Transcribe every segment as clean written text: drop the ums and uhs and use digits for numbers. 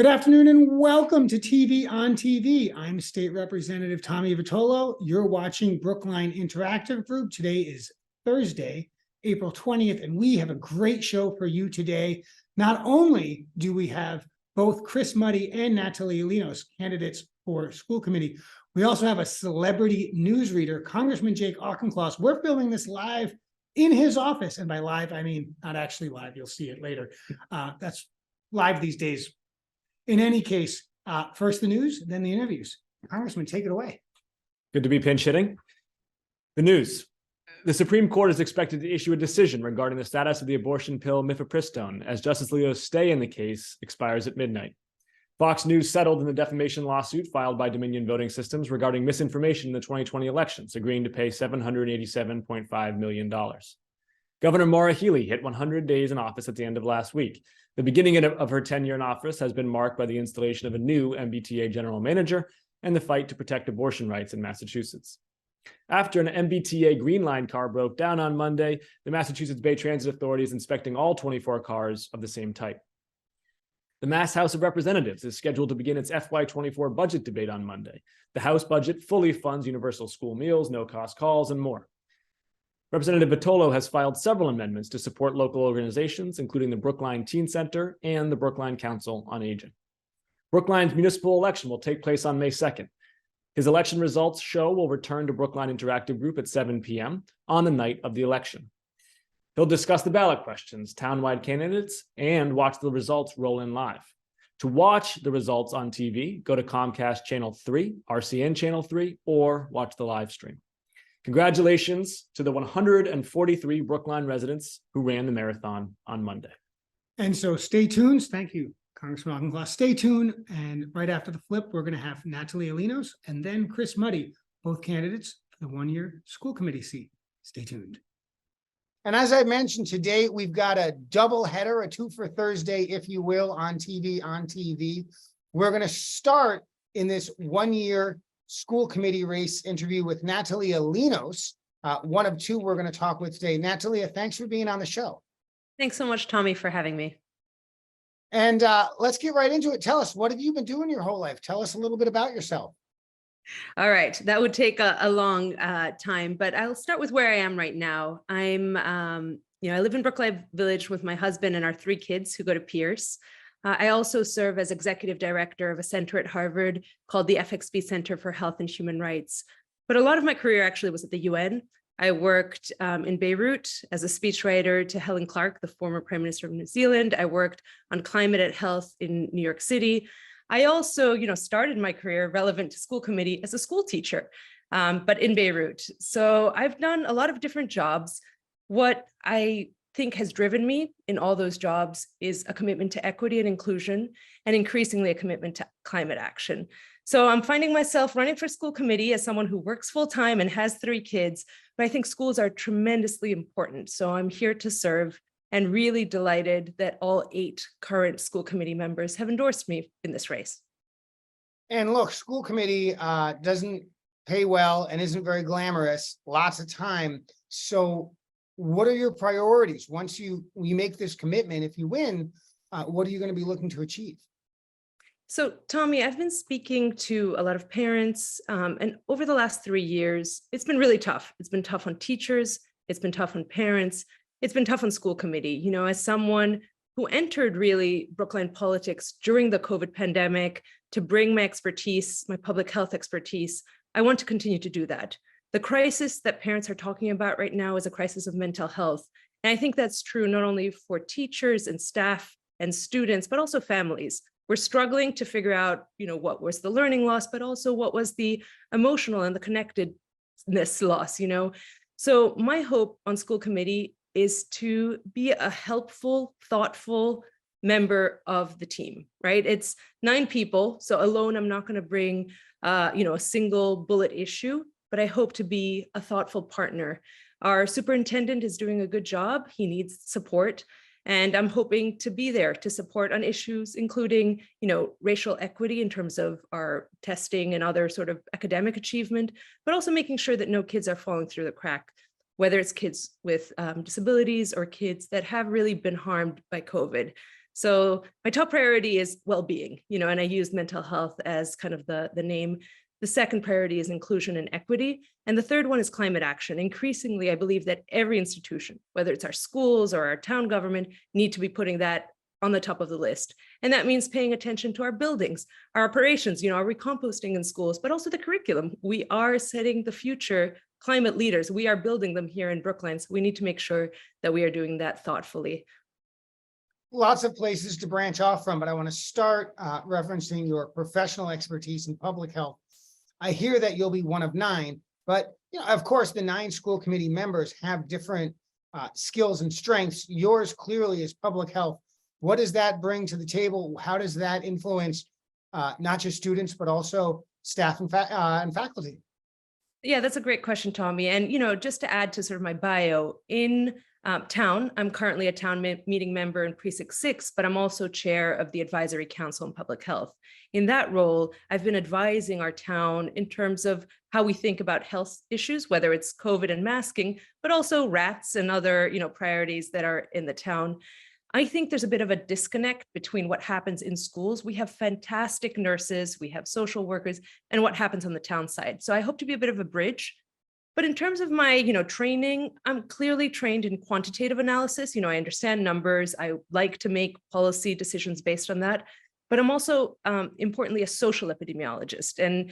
Good afternoon and welcome to TV on TV. I'm State Representative Tommy Vitolo. You're watching Brookline Interactive Group. Today is Thursday, April 20th, and we have a great show for you today. Not only do we have both Chris Mutty and Natalia Linos, candidates for school committee, we also have a celebrity newsreader, Congressman Jake Auchincloss. We're filming this live in his office. And by live, I mean not actually live. You'll see it later. That's live these days. In any case, first the news, then the interviews. Congressman, take it away. Good to be pinch hitting. The news. The Supreme Court is expected to issue a decision regarding the status of the abortion pill mifepristone as Justice Alito's stay in the case expires at midnight. Fox News settled in the defamation lawsuit filed by Dominion Voting Systems regarding misinformation in the 2020 elections, agreeing to pay $787.5 million. Governor Maura Healey hit 100 days in office at the end of last week. The beginning of her tenure in office has been marked by the installation of a new MBTA general manager and the fight to protect abortion rights in Massachusetts. After an MBTA Green Line car broke down on Monday, the Massachusetts Bay Transit Authority is inspecting all 24 cars of the same type. The Mass House of Representatives is scheduled to begin its FY24 budget debate on Monday. The House budget fully funds universal school meals, no-cost calls, and more. Representative Vitolo has filed several amendments to support local organizations, including the Brookline Teen Center and the Brookline Council on Aging. Brookline's municipal election will take place on May 2nd. His election results show will return to Brookline Interactive Group at 7 p.m. on the night of the election. He'll discuss the ballot questions, townwide candidates, and watch the results roll in live. To watch the results on TV, go to Comcast Channel 3, RCN Channel 3, or watch the live stream. Congratulations to the 143 Brookline residents who ran the marathon on Monday. And so stay tuned. Thank you, Congressman Auchincloss. Stay tuned. And right after the flip, we're going to have Natalia Linos and then Chris Mutty, both candidates for the one-year school committee seat. Stay tuned. And as I mentioned today, we've got a double header, a two for Thursday, if you will, on TV on TV. We're going to start in this one-year school committee race interview with Natalia Linos, one of two we're going to talk with today. Natalia, thanks for being on the show. Thanks so much, Tommy, for having me. And let's get right into it. Tell us, what have you been doing your whole life? Tell us a little bit about yourself. All right, that would take a long time, but I'll start with where I am right now. I live in Brookline Village with my husband and our 3 kids who go to Pierce. I also serve as executive director of a center at Harvard called the FXB Center for Health and Human Rights. But a lot of my career actually was at the UN. I worked in Beirut as a speechwriter to Helen Clark, the former Prime Minister of New Zealand. I worked on climate and health in New York City. I also, started my career relevant to school committee as a school teacher, but in Beirut. So I've done a lot of different jobs. What I think has driven me in all those jobs is a commitment to equity and inclusion, and increasingly a commitment to climate action. So I'm finding myself running for school committee as someone who works full time and has 3 kids, but I think schools are tremendously important. So I'm here to serve and really delighted that all 8 current school committee members have endorsed me in this race. And look, school committee doesn't pay well and isn't very glamorous, lots of time. So what are your priorities once you make this commitment? If you win, what are you going to be looking to achieve? So, Tommy, I've been speaking to a lot of parents, and over the last 3 years, it's been really tough. It's been tough on teachers. It's been tough on parents. It's been tough on school committee. As someone who entered really Brookline politics during the COVID pandemic to bring my expertise, my public health expertise, I want to continue to do that. The crisis that parents are talking about right now is a crisis of mental health. And I think that's true not only for teachers and staff and students, but also families. We're struggling to figure out, what was the learning loss, but also what was the emotional and the connectedness loss, So my hope on school committee is to be a helpful, thoughtful member of the team, right? It's 9 people. So alone, I'm not going to bring, a single bullet issue, but I hope to be a thoughtful partner. Our superintendent is doing a good job. He needs support. And I'm hoping to be there to support on issues, including, racial equity in terms of our testing and other sort of academic achievement, but also making sure that no kids are falling through the crack, whether it's kids with disabilities or kids that have really been harmed by COVID. So my top priority is well-being, and I use mental health as kind of the name. The second priority is inclusion and equity. And the third one is climate action. Increasingly, I believe that every institution, whether it's our schools or our town government, need to be putting that on the top of the list. And that means paying attention to our buildings, our operations, are we composting in schools, but also the curriculum. We are setting the future climate leaders. We are building them here in Brookline. So we need to make sure that we are doing that thoughtfully. Lots of places to branch off from, but I want to start referencing your professional expertise in public health. I hear that you'll be one of 9, but of course, the 9 school committee members have different skills and strengths. Yours clearly is public health. What does that bring to the table? How does that influence not just students, but also staff and faculty? Yeah, that's a great question, Tommy. And, just to add to sort of my bio, in town, I'm currently a town meeting member in Precinct 6, but I'm also chair of the Advisory Council on Public Health. In that role, I've been advising our town in terms of how we think about health issues, whether it's COVID and masking, but also rats and other, priorities that are in the town. I think there's a bit of a disconnect between what happens in schools. We have fantastic nurses, we have social workers, and what happens on the town side. So I hope to be a bit of a bridge. But in terms of my, training, I'm clearly trained in quantitative analysis. I understand numbers. I like to make policy decisions based on that. But I'm also, importantly, a social epidemiologist. And,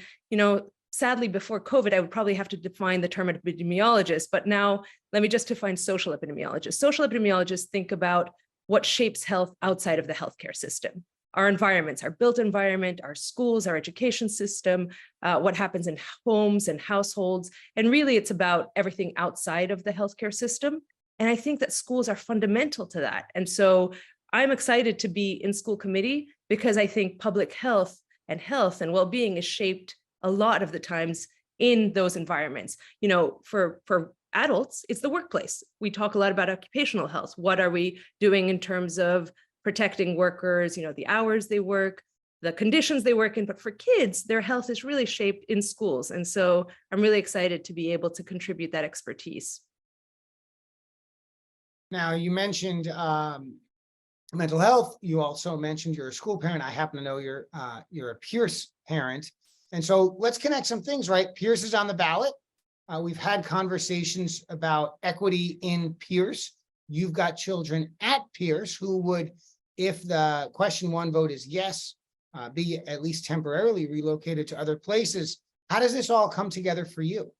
sadly, before COVID, I would probably have to define the term epidemiologist. But now let me just define social epidemiologist. Social epidemiologists think about what shapes health outside of the healthcare system. Our environments, our built environment, our schools, our education system, what happens in homes and households. And really, it's about everything outside of the healthcare system. And I think that schools are fundamental to that. And so I'm excited to be in school committee because I think public health and well-being is shaped a lot of the times in those environments. For adults, it's the workplace. We talk a lot about occupational health. What are we doing in terms of protecting workers, the hours they work, the conditions they work in? But for kids, their health is really shaped in schools. And so I'm really excited to be able to contribute that expertise. Now, you mentioned mental health. You also mentioned you're a school parent. I happen to know you're a Pierce parent. And so let's connect some things, right? Pierce is on the ballot. We've had conversations about equity in Pierce. You've got children at Pierce who would, if the question 1 vote is yes, be at least temporarily relocated to other places. How does this all come together for you?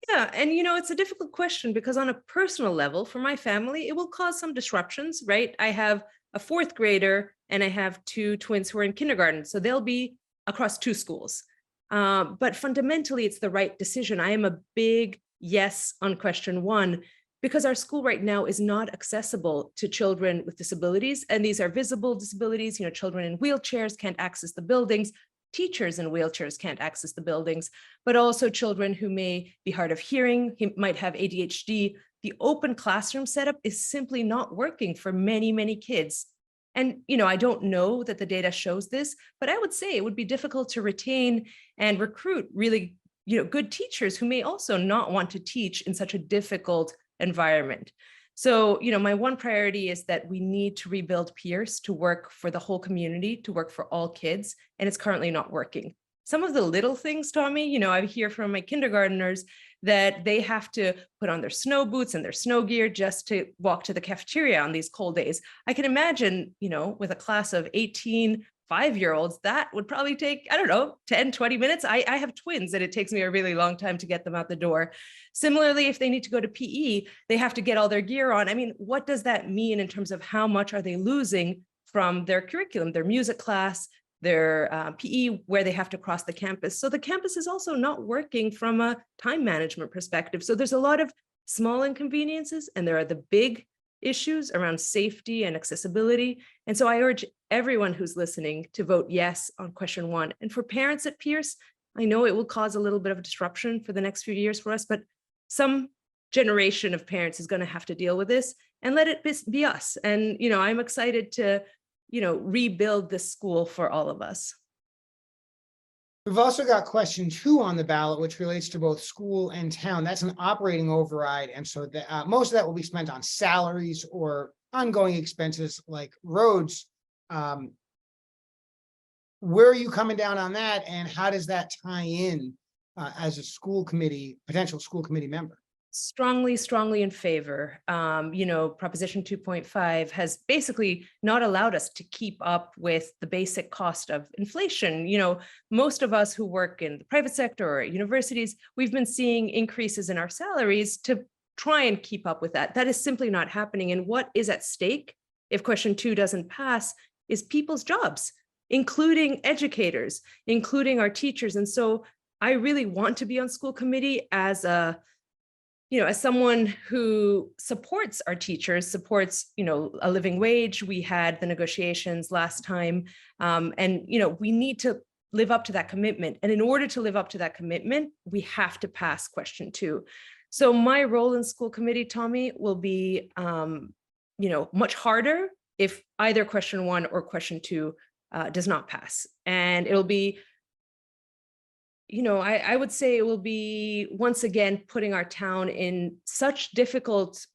Yeah, and it's a difficult question because on a personal level, for my family, it will cause some disruptions, right? I have a 4th grader and I have 2 twins who are in kindergarten, so they'll be across 2 schools. But fundamentally, it's the right decision. I am a big yes on question 1, because our school right now is not accessible to children with disabilities. And these are visible disabilities. Children in wheelchairs can't access the buildings. Teachers in wheelchairs can't access the buildings, but also children who may be hard of hearing, might have ADHD. The open classroom setup is simply not working for many, many kids. And, I don't know that the data shows this, but I would say it would be difficult to retain and recruit really, good teachers who may also not want to teach in such a difficult environment. So, my one priority is that we need to rebuild Pierce to work for the whole community, to work for all kids, and it's currently not working. Some of the little things, Tommy, I hear from my kindergartners that they have to put on their snow boots and their snow gear just to walk to the cafeteria on these cold days. I can imagine, with a class of 18 5-year-olds, that would probably take, 10, 20 minutes. I have twins and it takes me a really long time to get them out the door. Similarly, if they need to go to PE, they have to get all their gear on. I mean, what does that mean in terms of how much are they losing from their curriculum, their music class, their PE, where they have to cross the campus? So the campus is also not working from a time management perspective. So there's a lot of small inconveniences, and there are the big issues around safety and accessibility. And so I urge everyone who's listening to vote yes on question 1. And for parents at Pierce, I know it will cause a little bit of disruption for the next few years for us, but some generation of parents is going to have to deal with this, and let it be us. And, I'm excited to, rebuild this school for all of us. We've also got question 2 on the ballot, which relates to both school and town. That's an operating override. And so most of that will be spent on salaries or ongoing expenses like roads. Where are you coming down on that, and how does that tie in as a potential school committee member? Strongly in favor. Proposition 2.5 has basically not allowed us to keep up with the basic cost of inflation. Most of us who work in the private sector or at universities, we've been seeing increases in our salaries to try and keep up with that. That is simply not happening. And what is at stake if question 2 doesn't pass is people's jobs, including educators, including our teachers. And so I really want to be on school committee as someone who supports our teachers, supports, a living wage. We had the negotiations last time, and we need to live up to that commitment. And in order to live up to that commitment, we have to pass question 2. So my role in school committee, Tommy, will be, much harder if either question 1 or question 2 does not pass. And it'll be, I would say it will be once again putting our town in such difficult,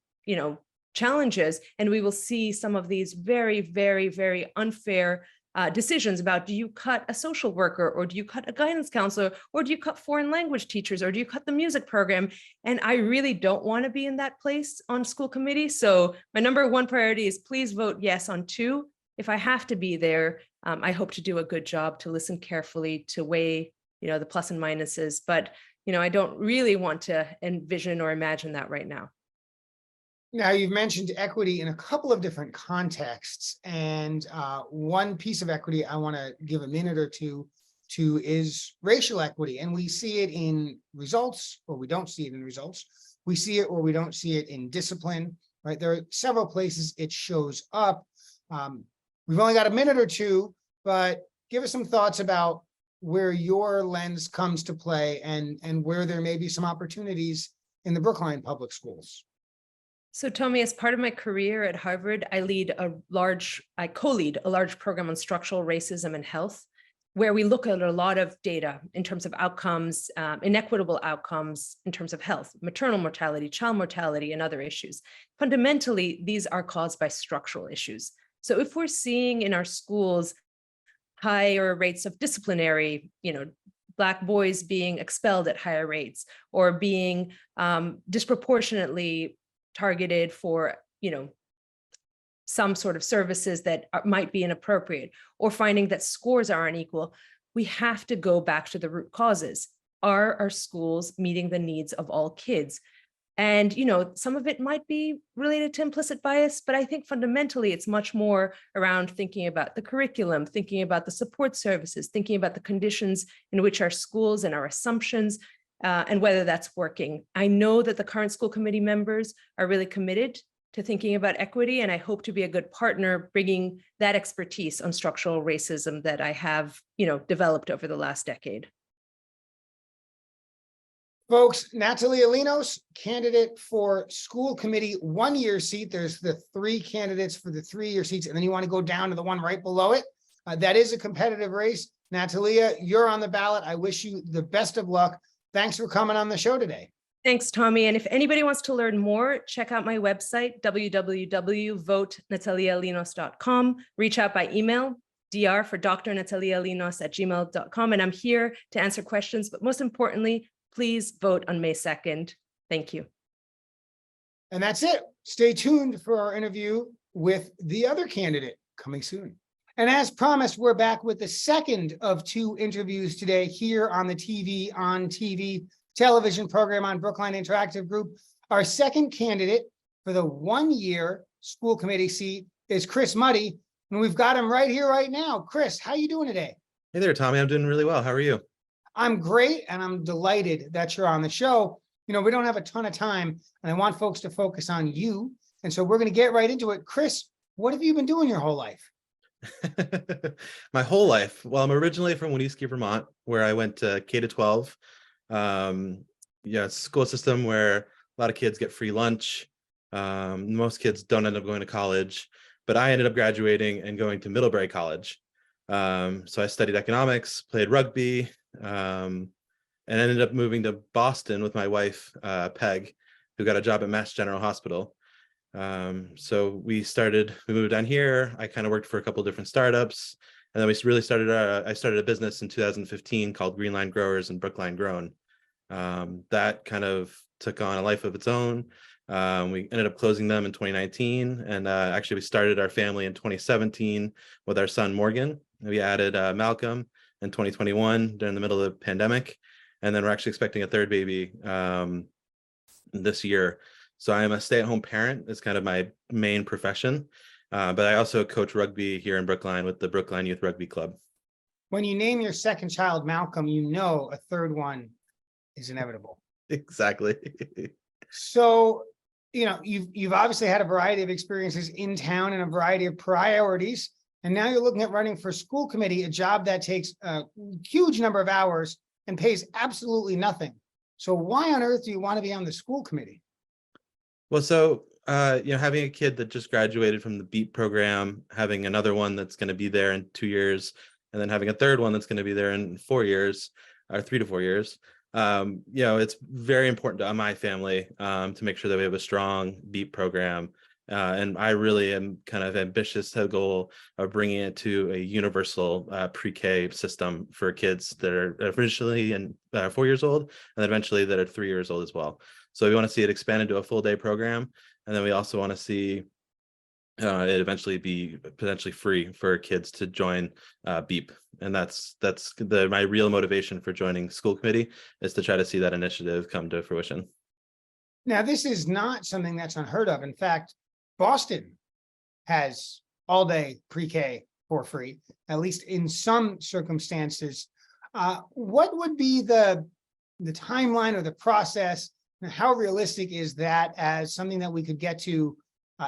challenges, and we will see some of these very, very, very unfair decisions about, do you cut a social worker, or do you cut a guidance counselor, or do you cut foreign language teachers, or do you cut the music program? And I really don't want to be in that place on school committee. So my number 1 priority is please vote yes on 2. If I have to be there, I hope to do a good job, to listen carefully, to weigh the plus and minuses, but I don't really want to envision or imagine that right now. Now, you've mentioned equity in a couple of different contexts, and one piece of equity I want to give a minute or two to is racial equity. And we see it in results, or we don't see it in results. We see it or we don't see it in discipline, right? There are several places it shows up. We've only got a minute or two, but give us some thoughts about where your lens comes to play and where there may be some opportunities in the Brookline public schools. So Tommy, as part of my career at Harvard, I co-lead a large program on structural racism and health, where we look at a lot of data in terms of outcomes, inequitable outcomes in terms of health, maternal mortality, child mortality, and other issues. Fundamentally, these are caused by structural issues. So if we're seeing in our schools higher rates of disciplinary, Black boys being expelled at higher rates, or being disproportionately targeted for, some sort of services that might be inappropriate, or finding that scores are unequal, we have to go back to the root causes. Are our schools meeting the needs of all kids? And, some of it might be related to implicit bias, but I think fundamentally it's much more around thinking about the curriculum, thinking about the support services, thinking about the conditions in which our schools and our assumptions, and whether that's working. I know that the current school committee members are really committed to thinking about equity, and I hope to be a good partner bringing that expertise on structural racism that I have, developed over the last decade. Folks, Natalia Linos, candidate for school committee 1-year seat. There's the 3 candidates for the 3-year seats, and then you want to go down to the one right below it. That is a competitive race. Natalia, you're on the ballot. I wish you the best of luck. Thanks for coming on the show today. Thanks, Tommy. And if anybody wants to learn more, check out my website, www.votenatalialinos.com. Reach out by email, dr for drnatalialinos@gmail.com. And I'm here to answer questions, but most importantly, please vote on May 2nd. Thank you. And that's it. Stay tuned for our interview with the other candidate coming soon. And as promised, we're back with the second of 2 interviews today here on the TV on TV television program on Brookline Interactive Group. Our second candidate for the 1-year school committee seat is Chris Mutty, and we've got him right here, right now. Chris, how you doing today? Hey there, Tommy. I'm doing really well. How are you? I'm great, and I'm delighted that you're on the show. We don't have a ton of time, and I want folks to focus on you. And so we're going to get right into it. Chris, what have you been doing your whole life? My whole life. Well, I'm originally from Winooski, Vermont, where I went to K-12. School system where a lot of kids get free lunch. Most kids don't end up going to college, but I ended up graduating and going to Middlebury College. So I studied economics, played rugby, and ended up moving to Boston with my wife, Peg, who got a job at Mass General Hospital. So we moved down here. I kind of worked for a couple of different startups. And then we really I started a business in 2015 called Greenline Growers and Brookline Grown. That kind of took on a life of its own. We ended up closing them in 2019. And actually, we started our family in 2017 with our son, Morgan. We added Malcolm in 2021 during the middle of the pandemic. And then we're actually expecting a third baby this year. So I am a stay-at-home parent. It's kind of my main profession. But I also coach rugby here in Brookline with the Brookline Youth Rugby Club. When you name your second child Malcolm, you know a third one is inevitable. Exactly. So, you've obviously had a variety of experiences in town and a variety of priorities. And now you're looking at running for school committee, a job that takes a huge number of hours and pays absolutely nothing. So why on earth do you want to be on the school committee? Well, so having a kid that just graduated from the BEAT program, having another one that's going to be there in 2 years, and then having a third one that's going to be there in 4 years, or 3 to 4 years. It's very important to my family to make sure that we have a strong BEAT program. And I really am kind of ambitious to the goal of bringing it to a universal pre-K system for kids that are initially 4 years old, and then eventually that are 3 years old as well. So we want to see it expanded to a full day program. And then we also want to see it eventually be potentially free for kids to join BEAP. And that's my real motivation for joining school committee, is to try to see that initiative come to fruition. Now, this is not something that's unheard of. In fact, Boston has all day pre-K for free, at least in some circumstances. What would be the timeline or the process, and how realistic is that as something that we could get to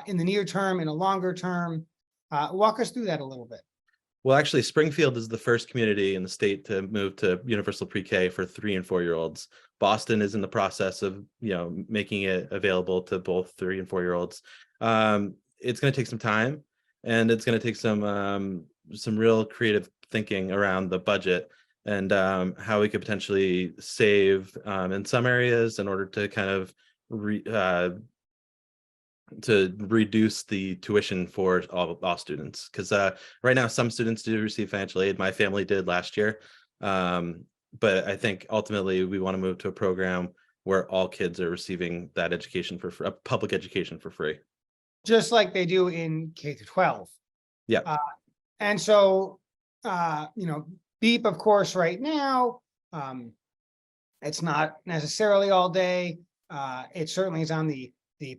in the near term, in a longer term? Walk us through that a little bit. Well, actually, Springfield is the first community in the state to move to universal pre-K for 3 and 4 year olds. Boston is in the process of, making it available to both 3 and 4 year olds. It's going to take some time, and it's going to take some real creative thinking around the budget and how we could potentially save in some areas in order to kind of to reduce the tuition for all students. Because right now, some students do receive financial aid. My family did last year. But I think ultimately we want to move to a program where all kids are receiving that education for free, public education for free. Just like they do in K through 12. Yeah. And so, BEAP, of course, right now, it's not necessarily all day. It certainly is on the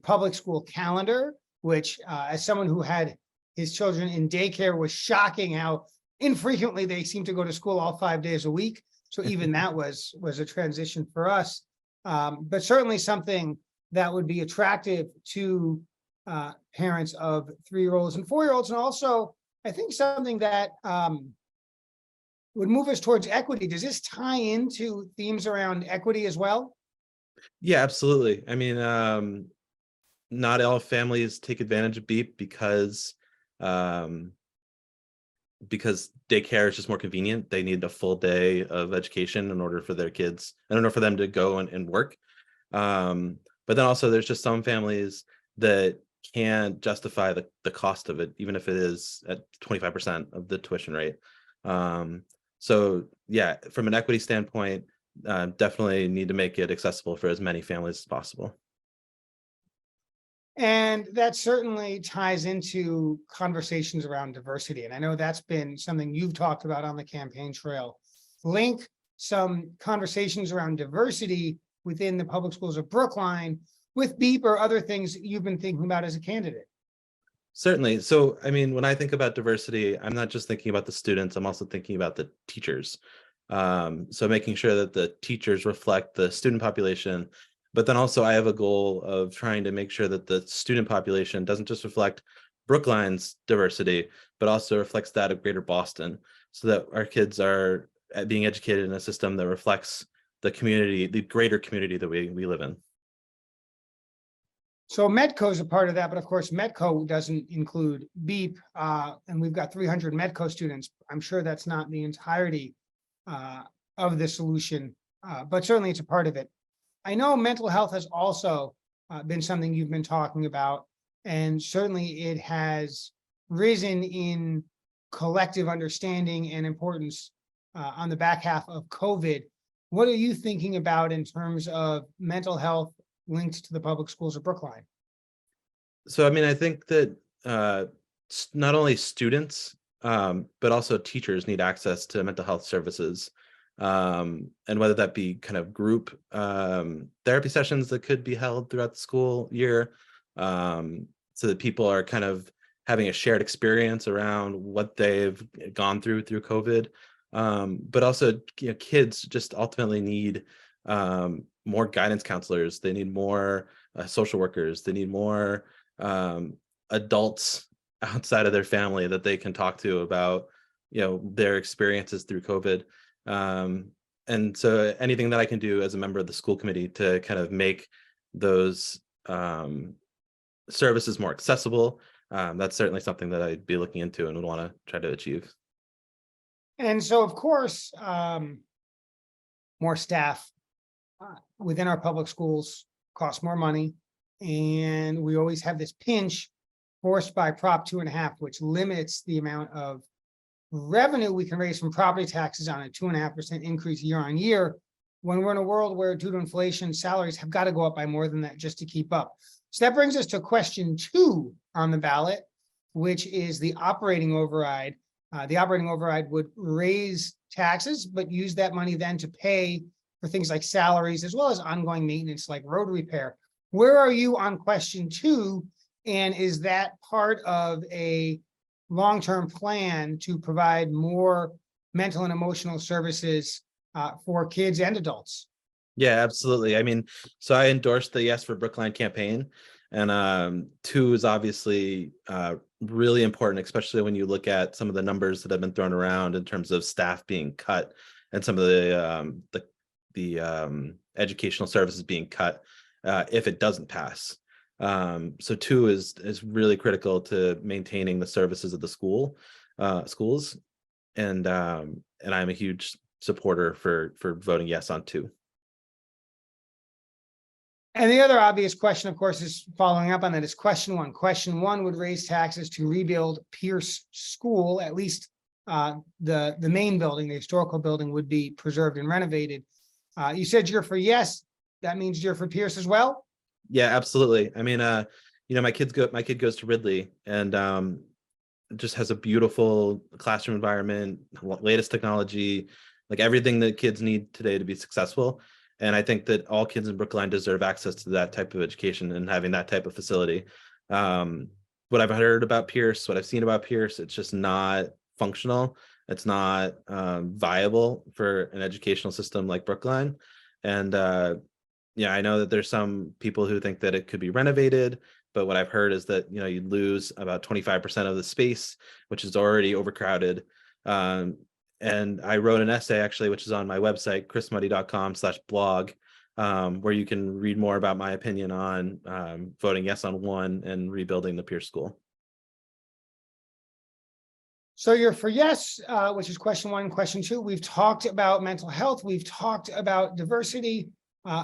public school calendar, which as someone who had his children in daycare, was shocking how infrequently they seem to go to school all 5 days a week. So even that was a transition for us, but certainly something that would be attractive to parents of 3-year-olds and 4-year-olds. And also, I think something that would move us towards equity. Does this tie into themes around equity as well? Yeah, absolutely. I mean, not all families take advantage of BEAP because daycare is just more convenient. They need a full day of education in order for their kids, in order for them to go and work. But then also there's just some families that can't justify the cost of it, even if it is at 25% of the tuition rate. So yeah, from an equity standpoint, definitely need to make it accessible for as many families as possible. And that certainly ties into conversations around diversity. And I know that's been something you've talked about on the campaign trail. Link some conversations around diversity within the public schools of Brookline with BEAP or other things you've been thinking about as a candidate. Certainly. So, I mean, when I think about diversity, I'm not just thinking about the students, I'm also thinking about the teachers. So making sure that the teachers reflect the student population. But then also I have a goal of trying to make sure that the student population doesn't just reflect Brookline's diversity, but also reflects that of Greater Boston, so that our kids are being educated in a system that reflects the community, the greater community that we live in. So Medco is a part of that, but of course, Medco doesn't include BEAP, and we've got 300 Medco students. I'm sure that's not the entirety of the solution, but certainly it's a part of it. I know mental health has also been something you've been talking about. And certainly it has risen in collective understanding and importance on the back half of COVID. What are you thinking about in terms of mental health linked to the public schools of Brookline? So, I mean, I think that not only students, but also teachers need access to mental health services. And whether that be kind of group therapy sessions that could be held throughout the school year, so that people are kind of having a shared experience around what they've gone through COVID. But also, kids just ultimately need more guidance counselors. They need more social workers. They need more adults outside of their family that they can talk to about, their experiences through COVID. And so anything that I can do as a member of the school committee to kind of make those services more accessible, that's certainly something that I'd be looking into and would want to try to achieve. And so, of course, more staff within our public schools costs more money. And we always have this pinch forced by Prop 2.5, which limits the amount of revenue we can raise from property taxes on a 2.5% increase year on year, when we're in a world where, due to inflation, salaries have got to go up by more than that just to keep up. So that brings us to question 2 on the ballot, which is the operating override. The operating override would raise taxes, but use that money then to pay for things like salaries, as well as ongoing maintenance like road repair. Where are you on question 2? And is that part of a long-term plan to provide more mental and emotional services for kids and adults? Yeah, absolutely. I mean, so I endorsed the Yes for Brookline campaign, and 2 is obviously really important, especially when you look at some of the numbers that have been thrown around in terms of staff being cut and some of the educational services being cut if it doesn't pass. So 2 is really critical to maintaining the services of the schools, and I'm a huge supporter for voting yes on 2. And the other obvious question, of course, is following up on that, is question 1. Question 1 would raise taxes to rebuild Pierce School. At least the main building, the historical building, would be preserved and renovated. You said you're for yes. That means you're for Pierce as well? Yeah, absolutely. I mean, my kid goes to Ridley, and just has a beautiful classroom environment, latest technology, like everything that kids need today to be successful. And I think that all kids in Brookline deserve access to that type of education and having that type of facility. What I've heard about Pierce, what I've seen about Pierce, it's just not functional. It's not viable for an educational system like Brookline. And yeah, I know that there's some people who think that it could be renovated, but what I've heard is that, you'd lose about 25% of the space, which is already overcrowded. And I wrote an essay, actually, which is on my website, chrismutty.com/blog, where you can read more about my opinion on voting yes on 1 and rebuilding the Pierce School. So you're for yes, which is question 1. Question 2, we've talked about mental health. We've talked about diversity.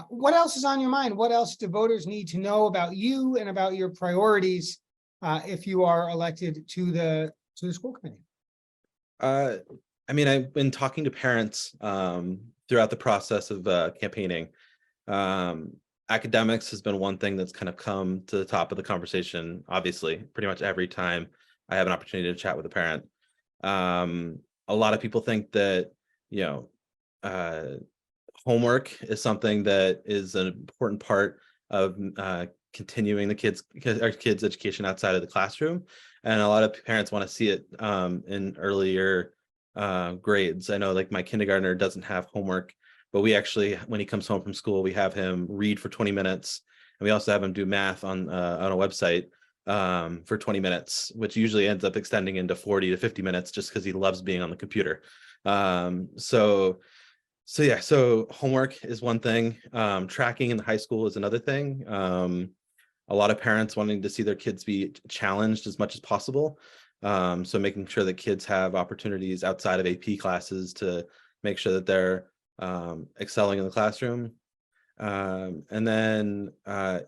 What else is on your mind? What else do voters need to know about you and about your priorities if you are elected to the school committee? I mean, I've been talking to parents throughout the process of campaigning. Academics has been one thing that's kind of come to the top of the conversation, obviously, pretty much every time I have an opportunity to chat with a parent. A lot of people think that, homework is something that is an important part of continuing our kids' education outside of the classroom. And a lot of parents want to see it in earlier grades. I know, like, my kindergartner doesn't have homework, but we actually, when he comes home from school, we have him read for 20 minutes. And we also have him do math on a website for 20 minutes, which usually ends up extending into 40 to 50 minutes just because he loves being on the computer. So homework is one thing. Tracking in the high school is another thing. A lot of parents wanting to see their kids be challenged as much as possible. So making sure that kids have opportunities outside of AP classes to make sure that they're excelling in the classroom. And then I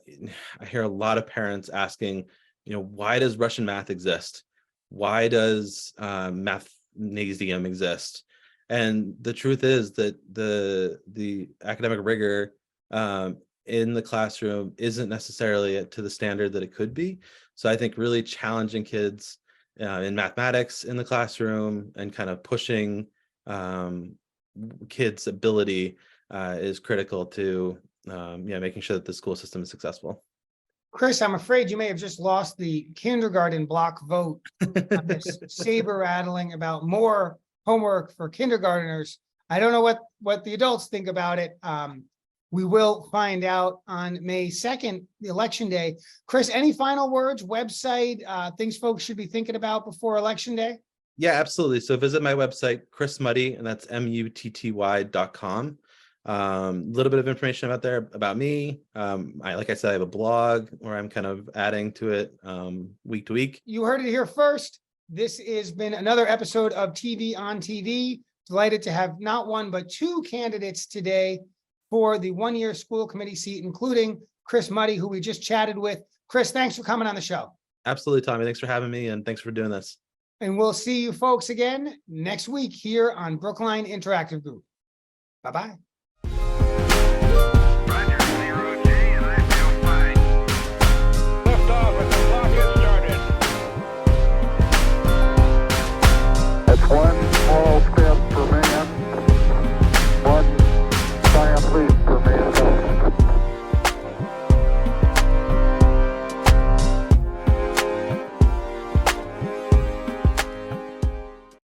hear a lot of parents asking why does Russian math exist? Why does mathnasium exist? And the truth is that the academic rigor in the classroom isn't necessarily to the standard that it could be. So I think really challenging kids in mathematics in the classroom and kind of pushing kids' ability is critical to making sure that the school system is successful. Chris, I'm afraid you may have just lost the kindergarten block vote on this saber rattling about more homework for kindergartners. I don't know what the adults think about it. We will find out on May 2nd, the election day. Chris, any final words, website, things folks should be thinking about before election day? Yeah, absolutely. So visit my website, Chris Mutty, and that's mutty.com. A little bit of information about there about me. Like I said, I have a blog where I'm kind of adding to it week to week. You heard it here first. This has been another episode of TV on TV. Delighted to have not one, but two candidates today for the one-year school committee seat, including Chris Mutty, who we just chatted with. Chris, thanks for coming on the show. Absolutely, Tommy. Thanks for having me, and thanks for doing this. And we'll see you folks again next week here on Brookline Interactive Group. Bye-bye.